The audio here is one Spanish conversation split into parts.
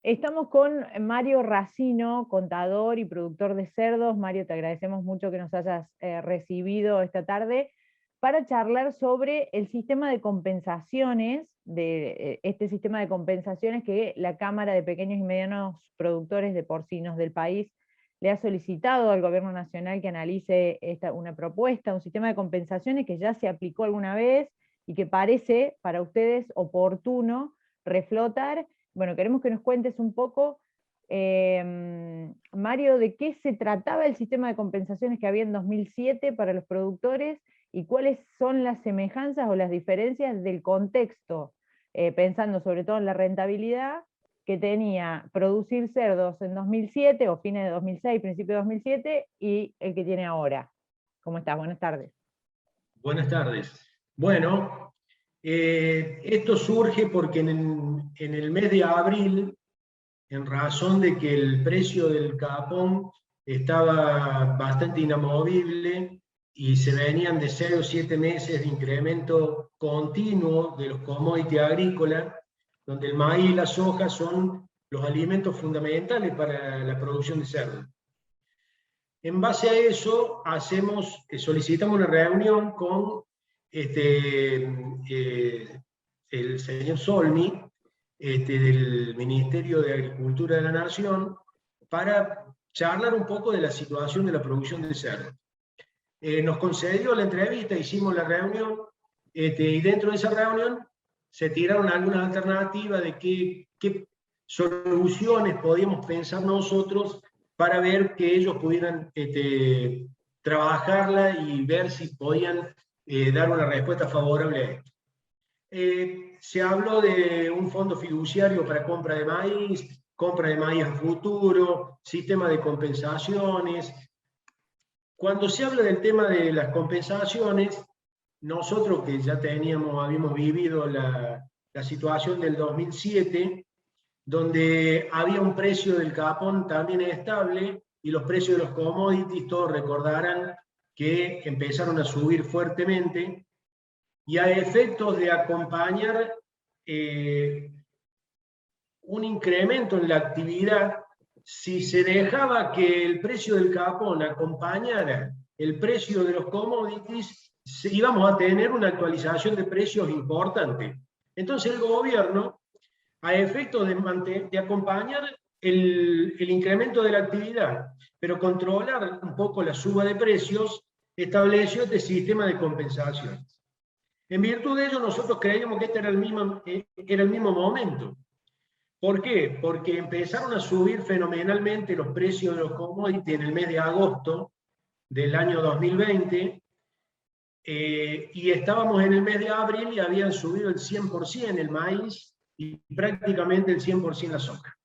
Estamos con Mario Racino, contador y productor de cerdos. Mario, te agradecemos mucho que nos hayas recibido esta tarde para charlar sobre el sistema de compensaciones, este sistema de compensaciones que la Cámara de Pequeños y Medianos Productores de Porcinos del país le ha solicitado al Gobierno Nacional que analice una propuesta, un sistema de compensaciones que ya se aplicó alguna vez y que parece para ustedes oportuno reflotar. Bueno, queremos que nos cuentes un poco, Mario, de qué se trataba el sistema de compensaciones que había en 2007 para los productores y cuáles son las semejanzas o las diferencias del contexto, pensando sobre todo en la rentabilidad que tenía producir cerdos en 2007 o fines de 2006, principio de 2007 y el que tiene ahora. ¿Cómo estás? Buenas tardes. Buenas tardes. Bueno, esto surge porque en el mes de abril, en razón de que el precio del capón estaba bastante inamovible y se venían de 6 o 7 meses de incremento continuo de los commodities agrícolas, donde el maíz y la soja son los alimentos fundamentales para la producción de cerdo. En base a eso, solicitamos una reunión con el señor Solmi, del Ministerio de Agricultura de la Nación, para charlar un poco de la situación de la producción de cerdo. Nos concedió la entrevista, hicimos la reunión, y dentro de esa reunión se tiraron algunas alternativas de qué soluciones podíamos pensar nosotros para ver que ellos pudieran trabajarla y ver si podían dar una respuesta favorable a esto. Se habló de un fondo fiduciario para compra de maíz a futuro, sistema de compensaciones. Cuando se habla del tema de las compensaciones, nosotros que ya habíamos vivido la situación del 2007, donde había un precio del capón también estable y los precios de los commodities, todos recordarán que empezaron a subir fuertemente, y a efectos de acompañar un incremento en la actividad, si se dejaba que el precio del capón acompañara el precio de los commodities, íbamos a tener una actualización de precios importante. Entonces el gobierno, a efectos de acompañar el incremento de la actividad, pero controlar un poco la suba de precios, estableció este sistema de compensaciones. En virtud de ello, nosotros creíamos que este era el mismo momento. ¿Por qué? Porque empezaron a subir fenomenalmente los precios de los commodities en el mes de agosto del año 2020, y estábamos en el mes de abril y habían subido el 100% el maíz y prácticamente el 100% la soja.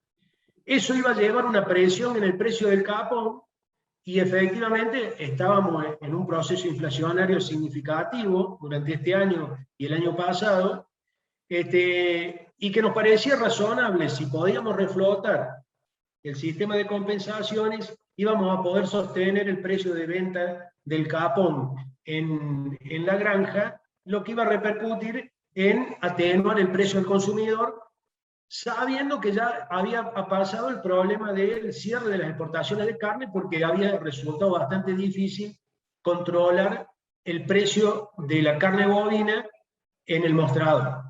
Eso iba a llevar una presión en el precio del capón, y efectivamente estábamos en un proceso inflacionario significativo durante este año y el año pasado, y que nos parecía razonable, si podíamos reflotar el sistema de compensaciones, íbamos a poder sostener el precio de venta del capón en la granja, lo que iba a repercutir en atenuar el precio al consumidor, sabiendo que ya había pasado el problema del cierre de las exportaciones de carne, porque había resultado bastante difícil controlar el precio de la carne bovina en el mostrador.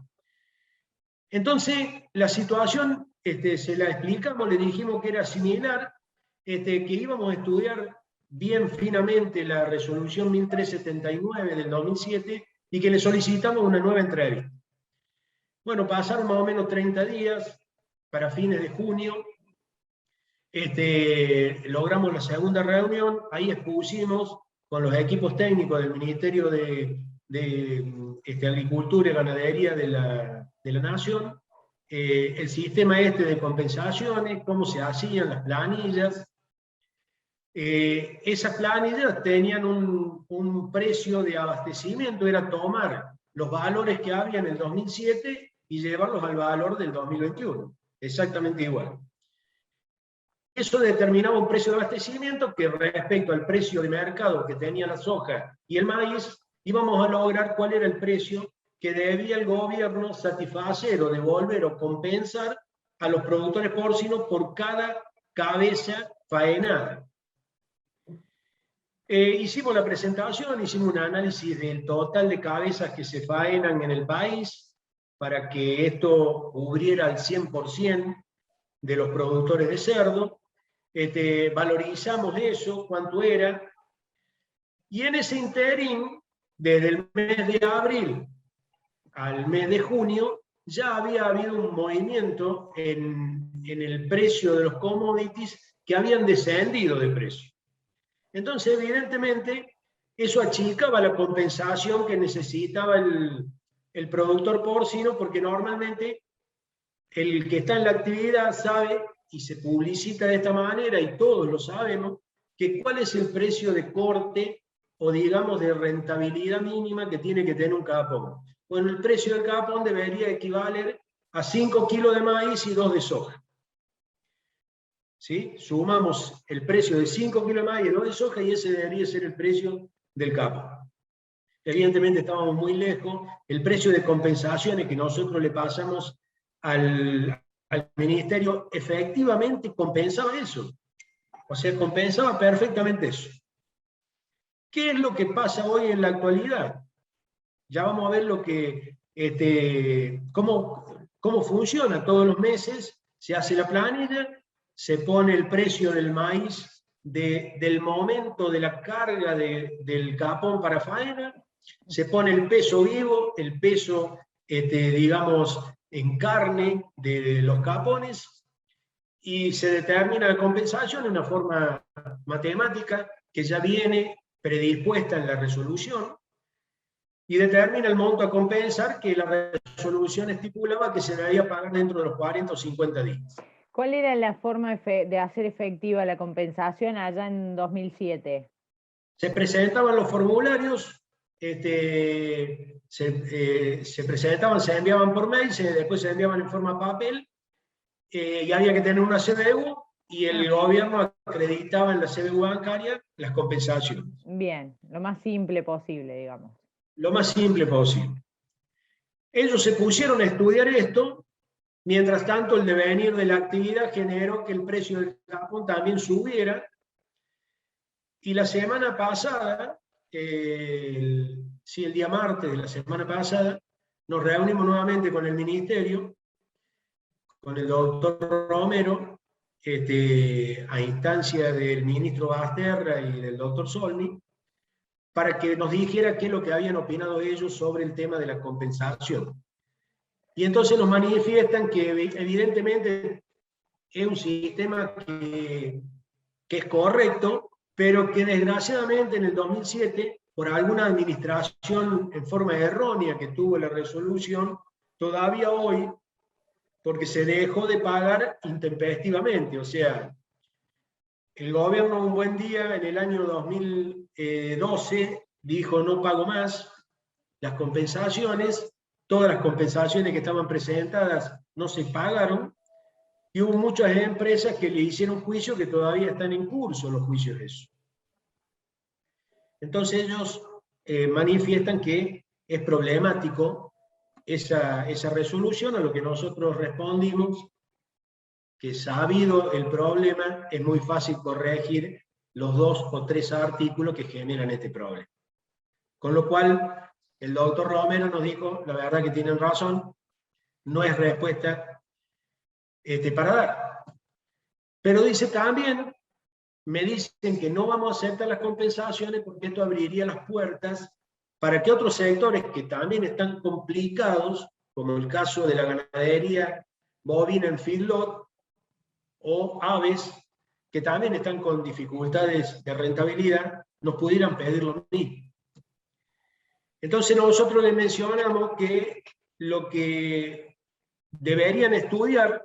Entonces, la situación se la explicamos, le dijimos que era similar, que íbamos a estudiar bien finamente la resolución 1379 del 2007 y que le solicitamos una nueva entrevista. Bueno, pasaron más o menos 30 días para fines de junio. Logramos la segunda reunión, ahí expusimos con los equipos técnicos del Ministerio de Agricultura y Ganadería de la Nación, el sistema de compensaciones, cómo se hacían las planillas. Esas planillas tenían un precio de abastecimiento, era tomar los valores que había en el 2007 y llevarlos al valor del 2021, exactamente igual. Eso determinaba un precio de abastecimiento que, respecto al precio de mercado que tenía la soja y el maíz, íbamos a lograr cuál era el precio que debía el gobierno satisfacer o devolver o compensar a los productores porcinos por cada cabeza faenada. Hicimos la presentación, hicimos un análisis del total de cabezas que se faenan en el país para que esto cubriera al 100% de los productores de cerdo. Valorizamos eso, cuánto era, y en ese interín, desde el mes de abril al mes de junio, ya había habido un movimiento en el precio de los commodities que habían descendido de precio. Entonces, evidentemente, eso achicaba la compensación que necesitaba el productor porcino, porque normalmente el que está en la actividad sabe, y se publicita de esta manera, y todos lo sabemos, que cuál es el precio de corte o digamos de rentabilidad mínima que tiene que tener un capón. Bueno, el precio del capón debería equivaler a 5 kilos de maíz y 2 de soja. ¿Sí? Sumamos el precio de 5 kilos de maíz y 2 de soja y ese debería ser el precio del capón. Evidentemente estábamos muy lejos. El precio de compensaciones que nosotros le pasamos al ministerio efectivamente compensaba eso. O sea, compensaba perfectamente eso. ¿Qué es lo que pasa hoy en la actualidad? Ya vamos a ver lo que, cómo funciona. Todos los meses se hace la planilla, se pone el precio del maíz del momento de la carga del capón para faena, se pone el peso vivo, el peso, digamos, en carne de los capones, y se determina la compensación de una forma matemática que ya viene predispuesta en la resolución, y determina el monto a compensar que la resolución estipulaba que se debía pagar dentro de los 40 o 50 días. ¿Cuál era la forma de hacer efectiva la compensación allá en 2007? Se presentaban los formularios, se presentaban, se enviaban por mail, después se enviaban en forma papel, y había que tener una CBU, y el gobierno acreditaba en la CBU bancaria las compensaciones. Bien, lo más simple posible, digamos. Lo más simple posible. Ellos se pusieron a estudiar esto, mientras tanto el devenir de la actividad generó que el precio del capón también subiera, y la semana pasada, el día martes de la semana pasada, nos reunimos nuevamente con el ministerio, con el doctor Romero, a instancia del ministro Basterra y del doctor Solmi, para que nos dijera qué es lo que habían opinado ellos sobre el tema de la compensación. Y entonces nos manifiestan que evidentemente es un sistema que es correcto, pero que desgraciadamente en el 2007, por alguna administración en forma errónea que tuvo la resolución, todavía hoy, porque se dejó de pagar intempestivamente, o sea, el gobierno un buen día, en el año 2012, dijo no pago más las compensaciones, todas las compensaciones que estaban presentadas no se pagaron, y hubo muchas empresas que le hicieron juicio que todavía están en curso los juicios de eso. Entonces ellos manifiestan que es problemático esa resolución, a lo que nosotros respondimos que sabido el problema, es muy fácil corregir los 2 o 3 artículos que generan este problema. Con lo cual, el doctor Romero nos dijo, la verdad que tienen razón, no es respuesta para dar. Pero dice también, me dicen que no vamos a aceptar las compensaciones porque esto abriría las puertas para que otros sectores que también están complicados, como el caso de la ganadería bovina en feedlot, o aves, que también están con dificultades de rentabilidad, nos pudieran pedir lo mismo. Entonces nosotros les mencionamos que lo que deberían estudiar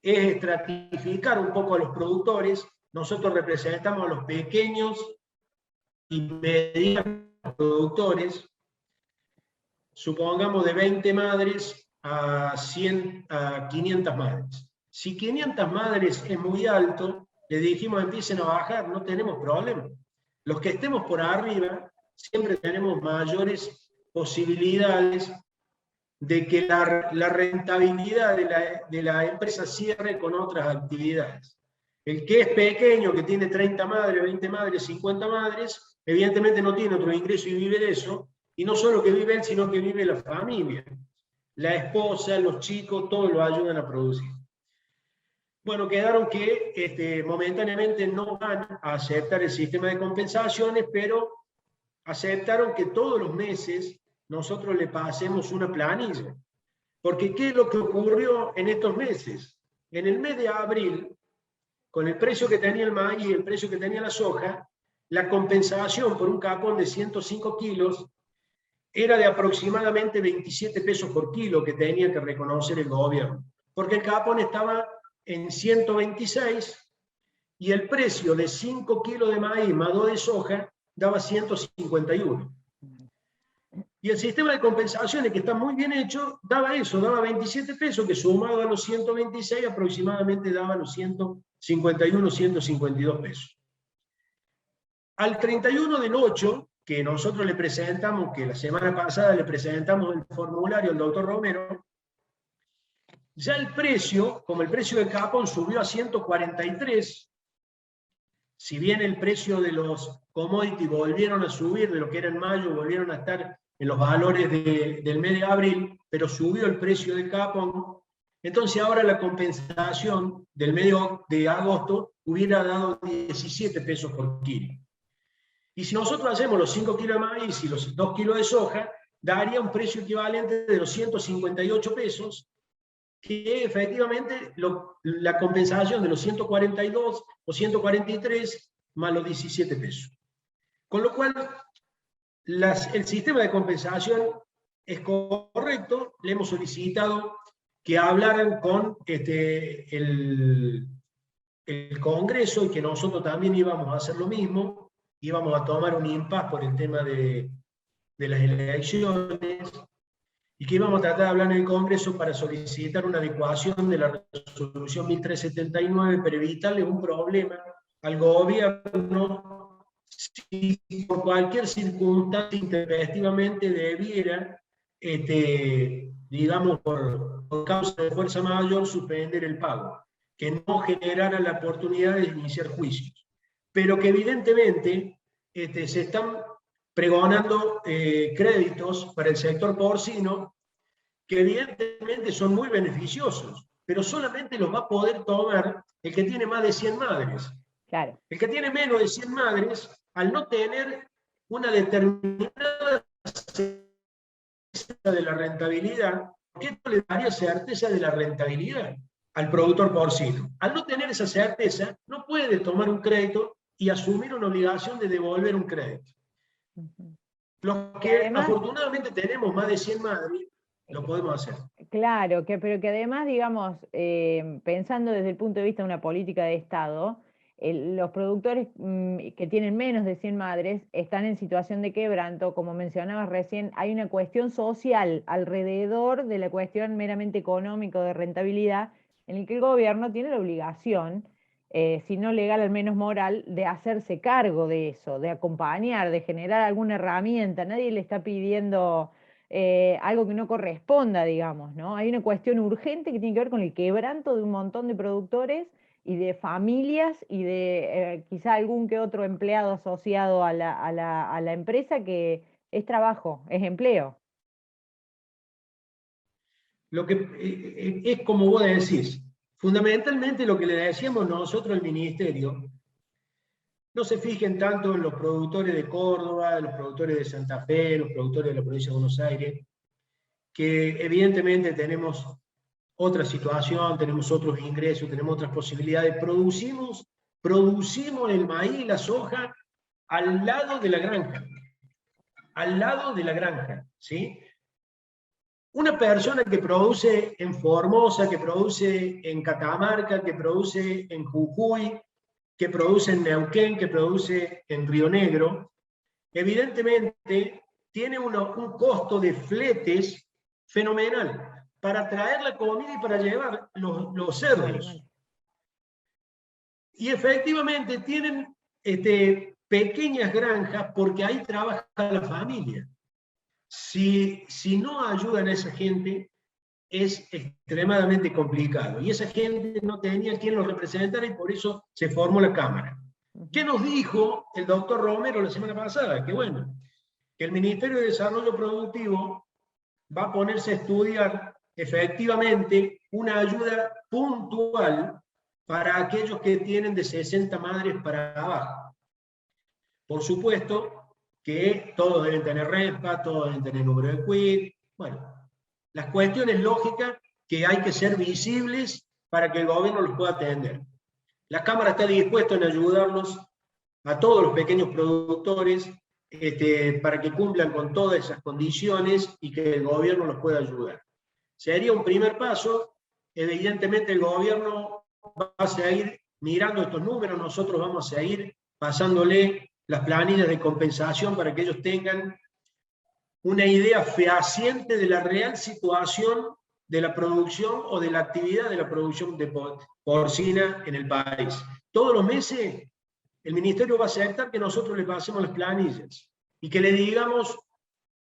es estratificar un poco a los productores. Nosotros representamos a los pequeños y medianos productores, supongamos de 20 madres a 500 madres. Si 500 madres es muy alto, le dijimos empiecen a bajar, no tenemos problema. Los que estemos por arriba siempre tenemos mayores posibilidades de que la rentabilidad de la empresa cierre con otras actividades. El que es pequeño, que tiene 30 madres, 20 madres, 50 madres, evidentemente no tiene otro ingreso y vive de eso, y no solo que vive él, sino que vive la familia. La esposa, los chicos, todos lo ayudan a producir. Bueno, quedaron que momentáneamente no van a aceptar el sistema de compensaciones, pero aceptaron que todos los meses nosotros le pasemos una planilla. Porque ¿qué es lo que ocurrió en estos meses? En el mes de abril, con el precio que tenía el maíz y el precio que tenía la soja, la compensación por un capón de 105 kilos era de aproximadamente 27 pesos por kilo que tenía que reconocer el gobierno. Porque el capón estaba en 126 y el precio de 5 kilos de maíz más 2 de soja daba 151. Y el sistema de compensaciones, que está muy bien hecho, daba eso, daba 27 pesos, que sumado a los 126 aproximadamente daba los 151, 152 pesos. Al 31 del 8, que nosotros le presentamos, que la semana pasada le presentamos el formulario al doctor Romero, ya el precio, como el precio del capón subió a 143, si bien el precio de los commodities volvieron a subir, de lo que era en mayo, volvieron a estar en los valores del mes de abril, pero subió el precio del capón, entonces ahora la compensación del mes de agosto hubiera dado 17 pesos por kilo. Y si nosotros hacemos los 5 kilos de maíz y los 2 kilos de soja, daría un precio equivalente de los 158 pesos, que efectivamente la compensación de los 142 o 143 más los 17 pesos. Con lo cual, el sistema de compensación es correcto, le hemos solicitado que hablaran con el Congreso y que nosotros también íbamos a hacer lo mismo, íbamos a tomar un impasse por el tema de las elecciones, y que íbamos a tratar de hablar en el Congreso para solicitar una adecuación de la resolución 1379 para evitarle un problema al gobierno si por cualquier circunstancia intempestivamente debiera, digamos, por causa de fuerza mayor, suspender el pago, que no generara la oportunidad de iniciar juicios. Pero que evidentemente se están pregonando créditos para el sector porcino que evidentemente son muy beneficiosos, pero solamente los va a poder tomar el que tiene más de 100 madres. Claro. El que tiene menos de 100 madres, al no tener una determinada certeza de la rentabilidad, ¿qué le daría certeza de la rentabilidad al productor porcino? Al no tener esa certeza, no puede tomar un crédito y asumir una obligación de devolver un crédito. Los que además, afortunadamente tenemos más de 100 madres, lo podemos hacer. Claro, pero que además, digamos, pensando desde el punto de vista de una política de Estado, los productores que tienen menos de 100 madres están en situación de quebranto, como mencionabas recién, hay una cuestión social alrededor de la cuestión meramente económica de rentabilidad, en el que el gobierno tiene la obligación, si no legal al menos moral, de hacerse cargo de eso, de acompañar, de generar alguna herramienta. Nadie le está pidiendo algo que no corresponda, digamos, ¿no? Hay una cuestión urgente que tiene que ver con el quebranto de un montón de productores y de familias y de quizá algún que otro empleado asociado a la empresa, que es trabajo, es empleo. Lo que es como vos decís, fundamentalmente lo que le decíamos nosotros al Ministerio, no se fijen tanto en los productores de Córdoba, los productores de Santa Fe, los productores de la provincia de Buenos Aires, que evidentemente tenemos otra situación, tenemos otros ingresos, tenemos otras posibilidades. Producimos el maíz y la soja al lado de la granja. Al lado de la granja, ¿sí? Una persona que produce en Formosa, que produce en Catamarca, que produce en Jujuy, que produce en Neuquén, que produce en Río Negro, evidentemente tiene un costo de fletes fenomenal para traer la comida y para llevar los cerdos. Y efectivamente tienen pequeñas granjas porque ahí trabaja la familia. Si no ayudan a esa gente, es extremadamente complicado. Y esa gente no tenía quien los representara y por eso se formó la Cámara. ¿Qué nos dijo el doctor Romero la semana pasada? Que bueno, que el Ministerio de Desarrollo Productivo va a ponerse a estudiar efectivamente una ayuda puntual para aquellos que tienen de 60 madres para abajo. Por supuesto que todos deben tener RESPA, todos deben tener número de quit, bueno, las cuestiones lógicas que hay que ser visibles para que el gobierno los pueda atender. La Cámara está dispuesta en ayudarlos a todos los pequeños productores para que cumplan con todas esas condiciones y que el gobierno los pueda ayudar. Sería un primer paso. Evidentemente el gobierno va a seguir mirando estos números, nosotros vamos a seguir pasándole las planillas de compensación para que ellos tengan una idea fehaciente de la real situación de la producción o de la actividad de la producción de porcina en el país. Todos los meses el Ministerio va a aceptar que nosotros le pasemos las planillas y que le digamos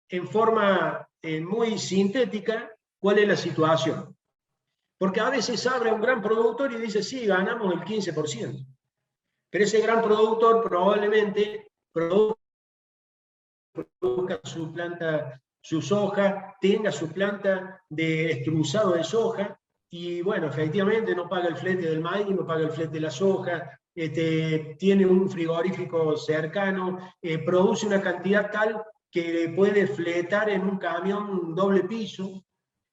en forma muy sintética cuál es la situación. Porque a veces abre un gran productor y dice, sí, ganamos el 15%. Pero ese gran productor probablemente produzca su planta, su soja, tenga su planta de extrusado de soja, y bueno, efectivamente no paga el flete del maíz, no paga el flete de la soja, tiene un frigorífico cercano, produce una cantidad tal que puede fletar en un camión doble piso,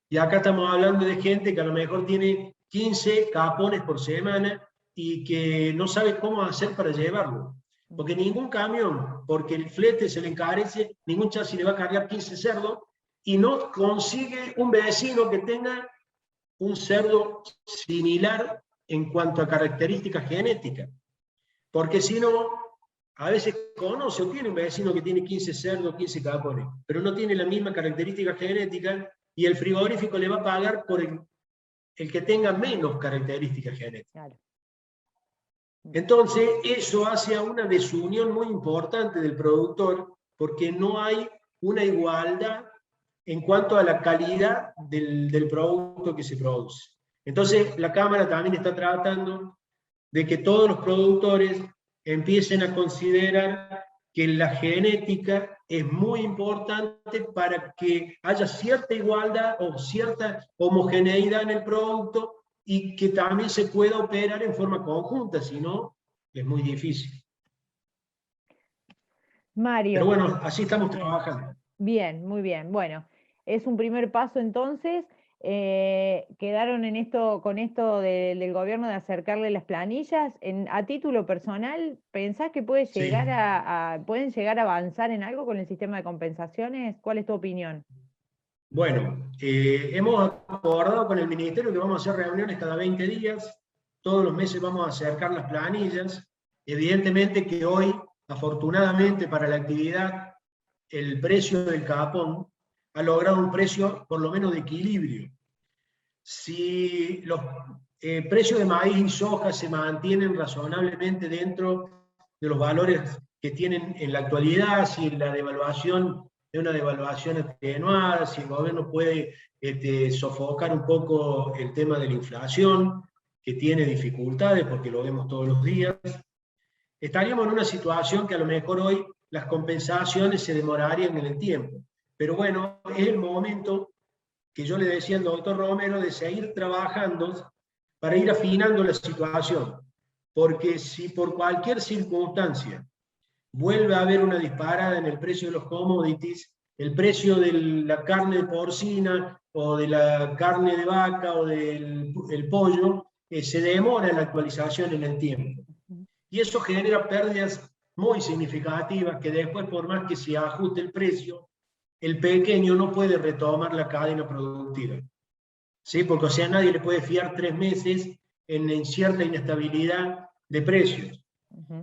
y acá estamos hablando de gente que a lo mejor tiene 15 capones por semana y que no sabe cómo hacer para llevarlo. Porque ningún camión, porque el flete se le encarece, ningún chasis le va a cargar 15 cerdos y no consigue un vecino que tenga un cerdo similar en cuanto a características genéticas. Porque si no, a veces conoce o tiene un vecino que tiene 15 cerdos, 15 capones, pero no tiene la misma característica genética y el frigorífico le va a pagar por el que tenga menos características genéticas. Claro. Entonces, eso hace a una desunión muy importante del productor, porque no hay una igualdad en cuanto a la calidad del producto que se produce. Entonces, la Cámara también está tratando de que todos los productores empiecen a considerar que la genética es muy importante para que haya cierta igualdad o cierta homogeneidad en el producto y que también se pueda operar en forma conjunta, si no, es muy difícil. Mario. Pero bueno, así estamos trabajando. Bien, muy bien. Bueno, es un primer paso entonces. Quedaron en esto, con esto del gobierno de acercarle las planillas. A título personal, ¿pensás que pueden llegar a avanzar en algo con el sistema de compensaciones? ¿Cuál es tu opinión? Bueno, hemos acordado con el Ministerio que vamos a hacer reuniones cada 20 días, todos los meses vamos a acercar las planillas. Evidentemente que hoy, afortunadamente para la actividad, el precio del capón ha logrado un precio por lo menos de equilibrio. Si los precios de maíz y soja se mantienen razonablemente dentro de los valores que tienen en la actualidad, si la devaluación es una devaluación atenuada, si el gobierno puede sofocar un poco el tema de la inflación, que tiene dificultades porque lo vemos todos los días, estaríamos en una situación que a lo mejor hoy las compensaciones se demorarían en el tiempo. Pero bueno, es el momento que yo le decía al doctor Romero de seguir trabajando para ir afinando la situación. Porque si por cualquier circunstancia vuelve a haber una disparada en el precio de los commodities, el precio de la carne de porcina o de la carne de vaca o del pollo, se demora la actualización en el tiempo. Y eso genera pérdidas muy significativas que después, por más que se ajuste el precio, el pequeño no puede retomar la cadena productiva. ¿Sí? Porque o sea, nadie le puede fiar 3 meses en cierta inestabilidad de precios.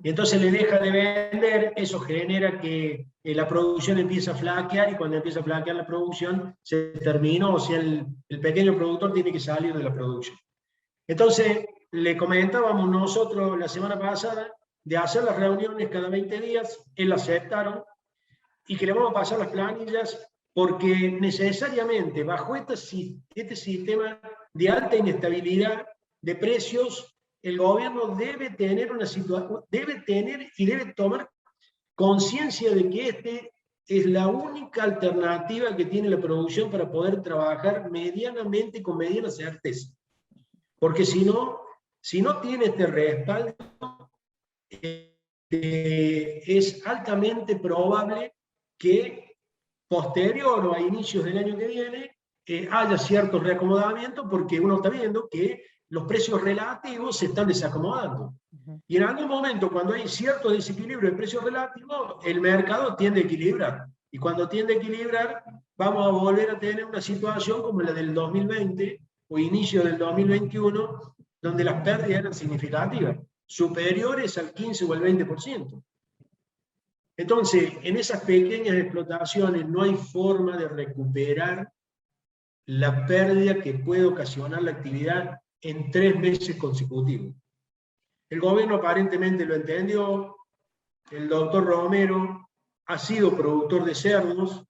Y entonces le deja de vender, eso genera que la producción empieza a flaquear, y cuando empieza a flaquear la producción, se terminó, o sea, el pequeño productor tiene que salir de la producción. Entonces, le comentábamos nosotros la semana pasada de hacer las reuniones cada 20 días, él aceptaron, y que le vamos a pasar las planillas porque necesariamente bajo este sistema de alta inestabilidad de precios, el gobierno debe tener una situación, debe tener y debe tomar conciencia de que este es la única alternativa que tiene la producción para poder trabajar medianamente con mediana certeza. Porque si no tiene este respaldo, es altamente probable que posterior o a inicios del año que viene haya cierto reacomodamiento, porque uno está viendo que los precios relativos se están desacomodando. Y en algún momento, cuando hay cierto desequilibrio de precios relativos, el mercado tiende a equilibrar. Y cuando tiende a equilibrar, vamos a volver a tener una situación como la del 2020 o inicio del 2021, donde las pérdidas eran significativas, superiores al 15 o al 20%. Entonces, en esas pequeñas explotaciones no hay forma de recuperar la pérdida que puede ocasionar la actividad en 3 meses consecutivos. El gobierno aparentemente lo entendió, el doctor Romero ha sido productor de cerdos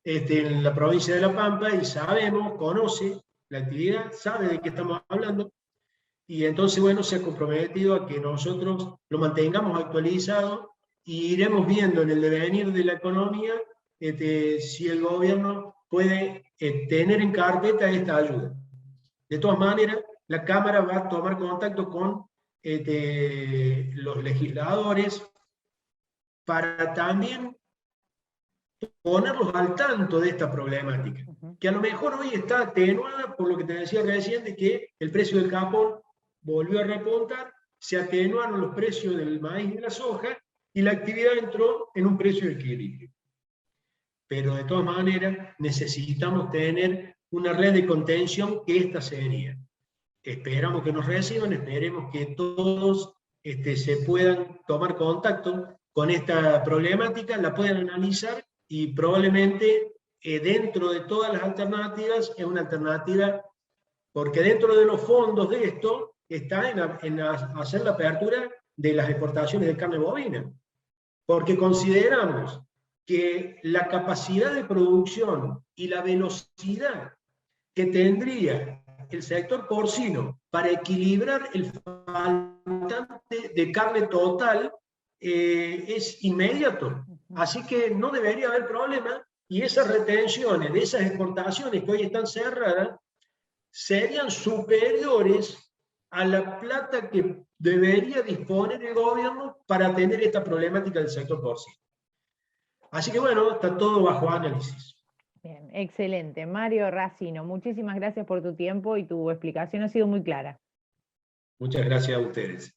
en la provincia de La Pampa y sabemos, conoce la actividad, sabe de qué estamos hablando, y entonces, bueno, se ha comprometido a que nosotros lo mantengamos actualizado y iremos viendo en el devenir de la economía si el gobierno puede tener en carpeta esta ayuda. De todas maneras, la Cámara va a tomar contacto con los legisladores para también ponerlos al tanto de esta problemática, que a lo mejor hoy está atenuada por lo que te decía recién, de que el precio del capón volvió a repuntar, se atenuaron los precios del maíz y de la soja, y la actividad entró en un precio de equilibrio. Pero de todas maneras necesitamos tener una red de contención, que esta sería. Esperamos que nos reciban, esperemos que todos se puedan tomar contacto con esta problemática, la puedan analizar y probablemente dentro de todas las alternativas es una alternativa, porque dentro de los fondos de esto está en hacer la apertura de las exportaciones de carne bovina, porque consideramos que la capacidad de producción y la velocidad que tendría el sector porcino para equilibrar el faltante de carne total es inmediato. Así que no debería haber problema, y esas retenciones de esas exportaciones que hoy están cerradas serían superiores a la plata que debería disponer el gobierno para atender esta problemática del sector porcino. Así que bueno, está todo bajo análisis. Bien, excelente. Mario Racino, muchísimas gracias por tu tiempo y tu explicación ha sido muy clara. Muchas gracias a ustedes.